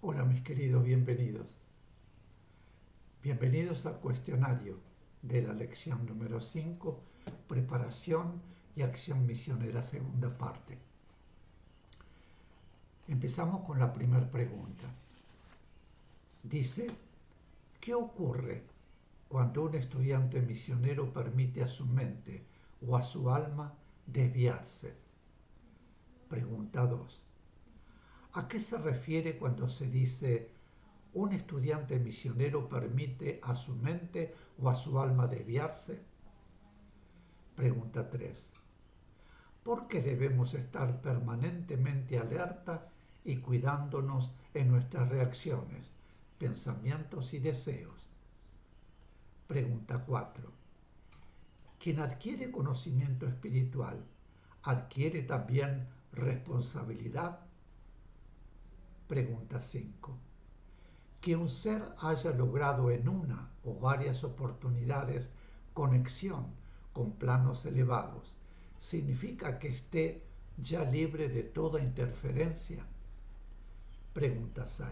Hola mis queridos, bienvenidos. Bienvenidos al cuestionario de la lección número 5, Preparación y Acción Misionera, segunda parte. Empezamos con la primera pregunta. Dice, ¿qué ocurre cuando un estudiante misionero permite a su mente o a su alma desviarse? Pregunta 2. ¿A qué se refiere cuando se dice un estudiante misionero permite a su mente o a su alma desviarse? Pregunta 3. ¿Por qué debemos estar permanentemente alerta y cuidándonos en nuestras reacciones, pensamientos y deseos? Pregunta 4. Quien adquiere conocimiento espiritual, ¿adquiere también responsabilidad? Pregunta 5. Que un ser haya logrado en una o varias oportunidades conexión con planos elevados, ¿significa que esté ya libre de toda interferencia? Pregunta 6.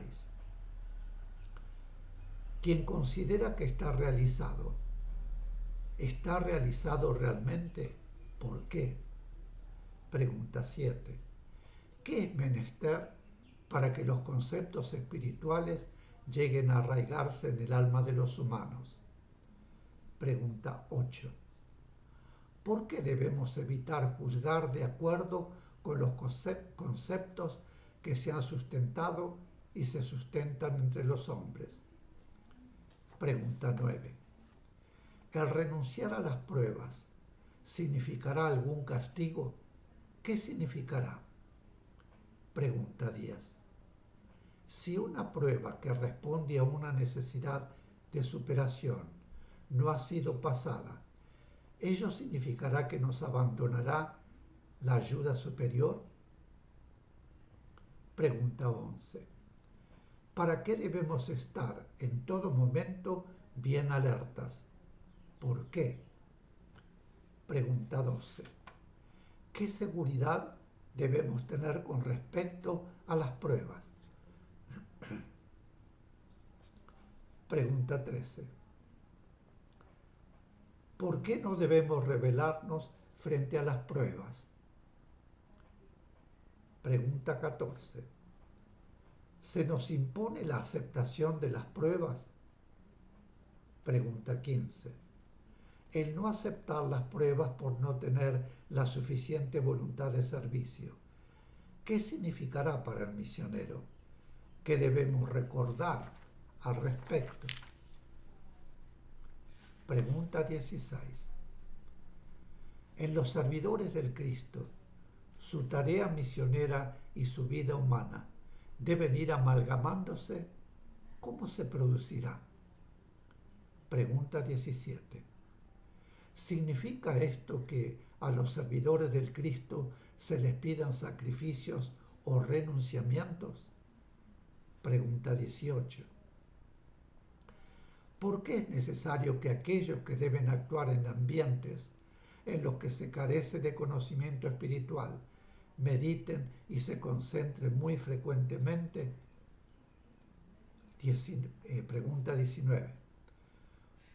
Quien considera que ¿está realizado realmente? ¿Por qué? Pregunta 7. ¿Qué es menester para que los conceptos espirituales lleguen a arraigarse en el alma de los humanos? Pregunta 8. ¿Por qué debemos evitar juzgar de acuerdo con los conceptos que se han sustentado y se sustentan entre los hombres? Pregunta 9. ¿El renunciar a las pruebas significará algún castigo? ¿Qué significará? Pregunta 10. Si una prueba que responde a una necesidad de superación no ha sido pasada, ¿ello significará que nos abandonará la ayuda superior? Pregunta 11. ¿Para qué debemos estar en todo momento bien alertas? ¿Por qué? Pregunta 12. ¿Qué seguridad debemos tener con respecto a las pruebas? Pregunta 13. ¿Por qué no debemos rebelarnos frente a las pruebas? Pregunta 14. ¿Se nos impone la aceptación de las pruebas? Pregunta 15. El no aceptar las pruebas por no tener la suficiente voluntad de servicio, ¿qué significará para el misionero? ¿Qué debemos recordar al respecto? Pregunta 16. En los servidores del Cristo, su tarea misionera y su vida humana deben ir amalgamándose. ¿Cómo se producirá? Pregunta 17. ¿Significa esto que a los servidores del Cristo se les pidan sacrificios o renunciamientos? Pregunta 18. ¿Por qué es necesario que aquellos que deben actuar en ambientes en los que se carece de conocimiento espiritual mediten y se concentren muy frecuentemente? Pregunta 19.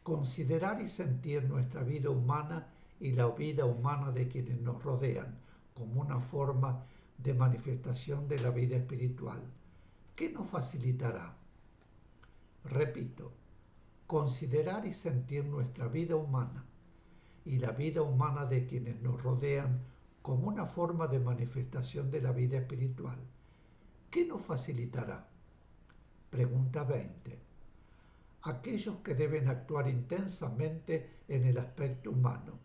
Considerar y sentir nuestra vida humana y la vida humana de quienes nos rodean como una forma de manifestación de la vida espiritual. ¿Qué nos facilitará? Repito, considerar y sentir nuestra vida humana y la vida humana de quienes nos rodean como una forma de manifestación de la vida espiritual. ¿Qué nos facilitará? Pregunta 20. Aquellos que deben actuar intensamente en el aspecto humano,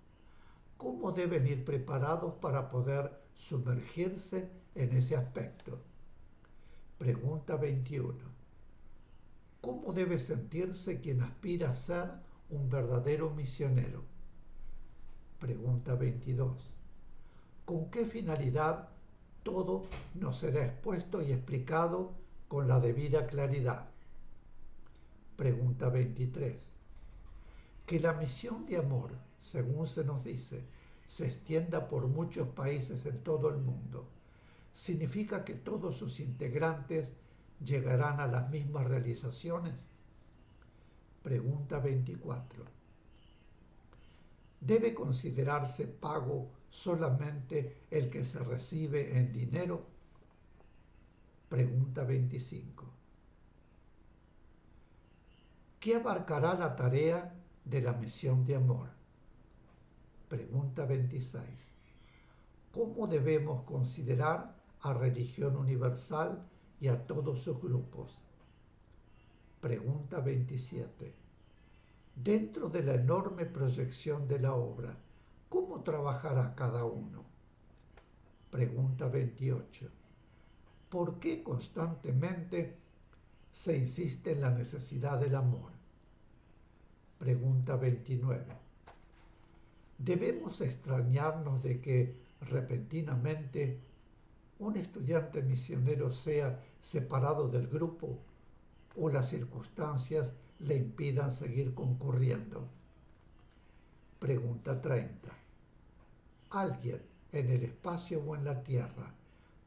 ¿cómo deben ir preparados para poder sumergirse en ese aspecto? Pregunta 21. ¿Cómo debe sentirse quien aspira a ser un verdadero misionero? Pregunta 22. ¿Con qué finalidad todo nos será expuesto y explicado con la debida claridad? Pregunta 23. Que la misión de amor, según se nos dice, se extienda por muchos países en todo el mundo, ¿significa que todos sus integrantes llegarán a las mismas realizaciones? Pregunta 24. ¿Debe considerarse pago solamente el que se recibe en dinero? Pregunta 25. ¿Qué abarcará la tarea de la misión de amor? Pregunta 26. ¿Cómo debemos considerar a Religión Universal y a todos sus grupos? Pregunta 27. Dentro de la enorme proyección de la obra, ¿cómo trabajará cada uno? Pregunta 28. ¿Por qué constantemente se insiste en la necesidad del amor? Pregunta 29. ¿Debemos extrañarnos de que repentinamente un estudiante misionero sea separado del grupo o las circunstancias le impidan seguir concurriendo? Pregunta 30. ¿Alguien en el espacio o en la tierra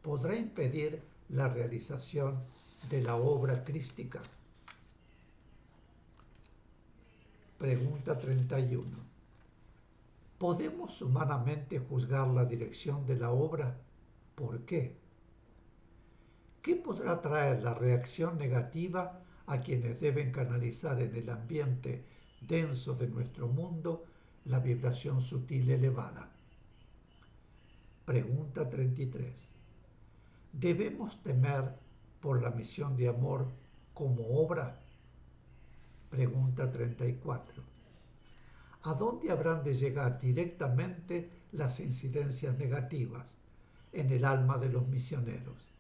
podrá impedir la realización de la obra crística? Pregunta 31. ¿Podemos humanamente juzgar la dirección de la obra? ¿Por qué? ¿Qué podrá traer la reacción negativa a quienes deben canalizar en el ambiente denso de nuestro mundo la vibración sutil elevada? Pregunta 33. ¿Debemos temer por la misión de amor como obra? Pregunta 34. ¿A dónde habrán de llegar directamente las incidencias negativas en el alma de los misioneros?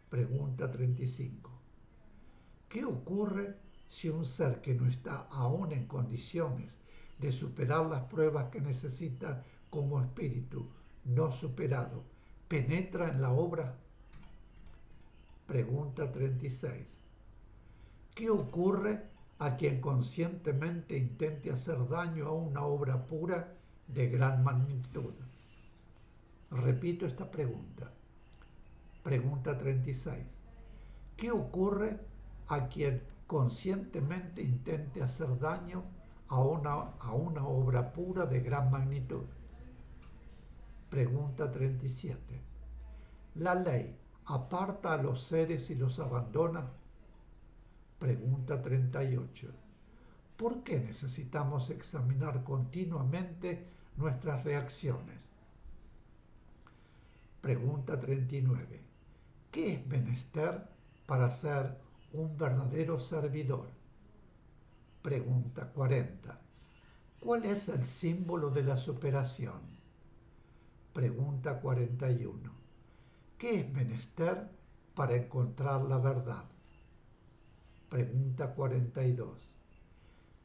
Pregunta 35. ¿Qué ocurre si un ser que no está aún en condiciones de superar las pruebas que necesita como espíritu no superado penetra en la obra? Pregunta 36. ¿Qué ocurre a quien conscientemente intente hacer daño a una obra pura de gran magnitud? Repito esta pregunta. Pregunta 36. ¿Qué ocurre a quien conscientemente intente hacer daño a una obra pura de gran magnitud? Pregunta 37. ¿La ley aparta a los seres y los abandona? Pregunta 38. ¿Por qué necesitamos examinar continuamente nuestras reacciones? Pregunta 39. ¿Qué es menester para ser un verdadero servidor? Pregunta 40. ¿Cuál es el símbolo de la superación? Pregunta 41. ¿Qué es menester para encontrar la verdad? Pregunta 42.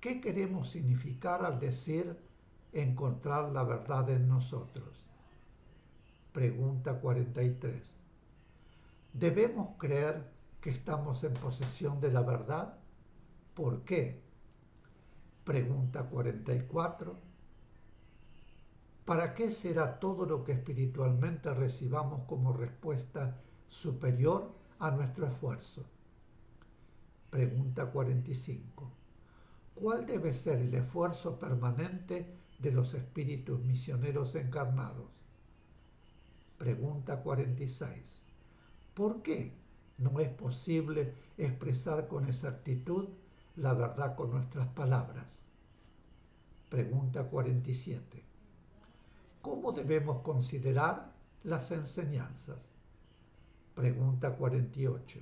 ¿Qué queremos significar al decir encontrar la verdad en nosotros? Pregunta 43. ¿Debemos creer que estamos en posesión de la verdad? ¿Por qué? Pregunta 44. ¿Para qué será todo lo que espiritualmente recibamos como respuesta superior a nuestro esfuerzo? Pregunta 45. ¿Cuál debe ser el esfuerzo permanente de los espíritus misioneros encarnados? Pregunta 46. ¿Por qué no es posible expresar con exactitud la verdad con nuestras palabras? Pregunta 47. ¿Cómo debemos considerar las enseñanzas? Pregunta 48.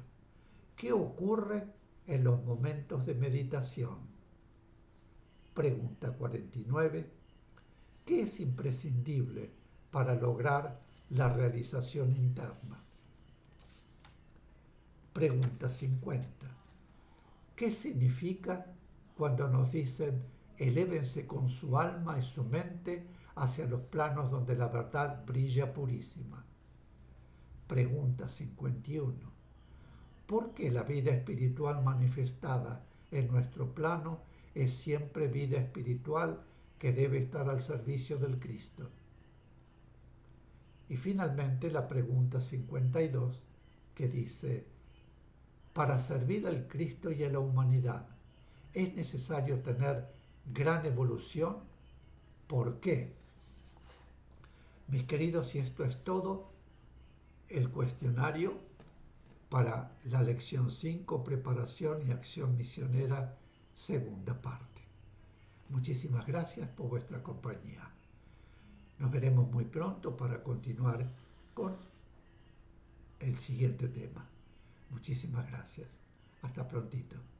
¿Qué ocurre en los momentos de meditación? Pregunta 49. ¿Qué es imprescindible para lograr la realización interna? Pregunta 50. ¿Qué significa cuando nos dicen elévense con su alma y su mente hacia los planos donde la verdad brilla purísima? Pregunta 51. ¿Por qué la vida espiritual manifestada en nuestro plano es siempre vida espiritual que debe estar al servicio del Cristo? Y finalmente la pregunta 52, que dice, para servir al Cristo y a la humanidad, ¿es necesario tener gran evolución? ¿Por qué? Mis queridos, si esto es todo, el cuestionario para la lección 5, preparación y acción misionera, segunda parte. Muchísimas gracias por vuestra compañía. Nos veremos muy pronto para continuar con el siguiente tema. Muchísimas gracias. Hasta prontito.